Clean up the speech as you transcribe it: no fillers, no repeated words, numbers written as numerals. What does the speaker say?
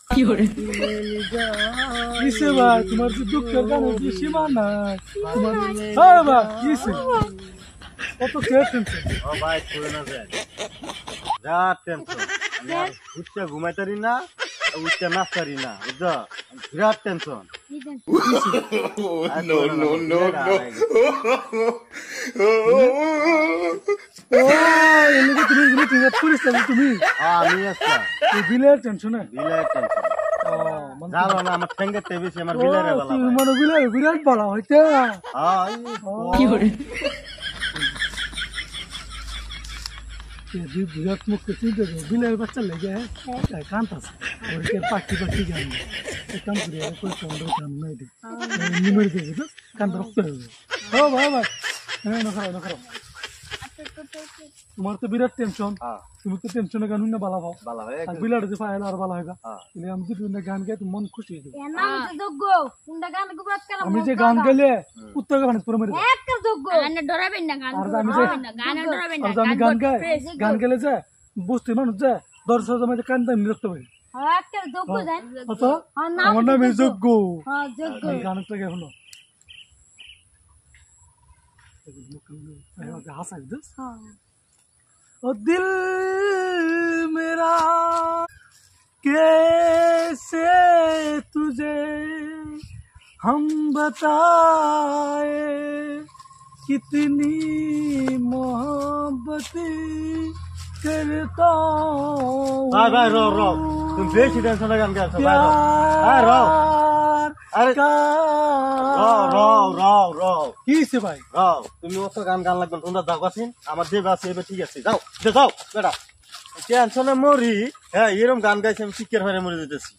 কি করে কিসে ভাই তোমার যে দুঃখের গানে যে সীমা নাই তোমার হ্যাঁ ভাই কিসে কত টেনশন ও ভাই শুনে না যায় যা টেনশন আমি আর উঠতে ঘুমাইতারি না উঠতে নাচতারি না বুঝছো বিরাট tension No, no, no, no. ও এলিগে তুমি তুমি তুমি পুলিশ তুমি আমি আচ্ছা এই বিলের টেনশনে বিলের টেনশন ও মানে জানো না আমার ঠেঙ্গে বেশি আমার বিলের বেলা তুমি মানে বিলের বিরাট বড় হইতে কি করে ये विराट मुख के चिंता है बिलाल बच्चा ले गया है कांता से और के पार्टी पार्टी जान है काम करिए कोई काउंटर काम नहीं दे निमर के तो कान रखते हो भाई भाई ना करो तुम्हारे तो विराट टेंशन তুমি তো টেনশনে গান না বালা ভাও বালা হয় আর বিলার যে ফাইল আর বালা হইবা তাহলে আমি যদি না গান গাই তো মন খুশি হয়ে যাবে নাম তো যোগ্য কোনটা গান গুবরাত কালাম আমি যে গান গাইলে উত্তর গান পুরো মেরে একটা যোগ্য গান ডরাবেন না গান আর আমি যে গান ডরাবেন না আর আমি গান গাই গান গেলে যে বুঝতে মানুষ যে দর্শক জমে কান দাম রাখতে পারি হ্যাঁ একটা যোগ্য জান আচ্ছা আমার নাম যোগ্য হ্যাঁ যোগ্য গানটা গে হলো হাসা দিস হ্যাঁ ओ दिल मेरा कैसे तुझे हम बताए कितनी मोहब्बत करता हूँ भाई भाई रो रो तुम बेशी टेंशन गान गाइছো ভাই रो আরে रो रो रो কি সে ভাই रो তুমি অত গান গান লাগবে তোমরা যাও কাছিন আমার দেব আছে এবার ঠিক আছে যাও যাও বেটা টেনশনে মরি হ্যাঁ এরকম গান গাইছি আমি শিক্ষার হয়ে মরে যেতেছি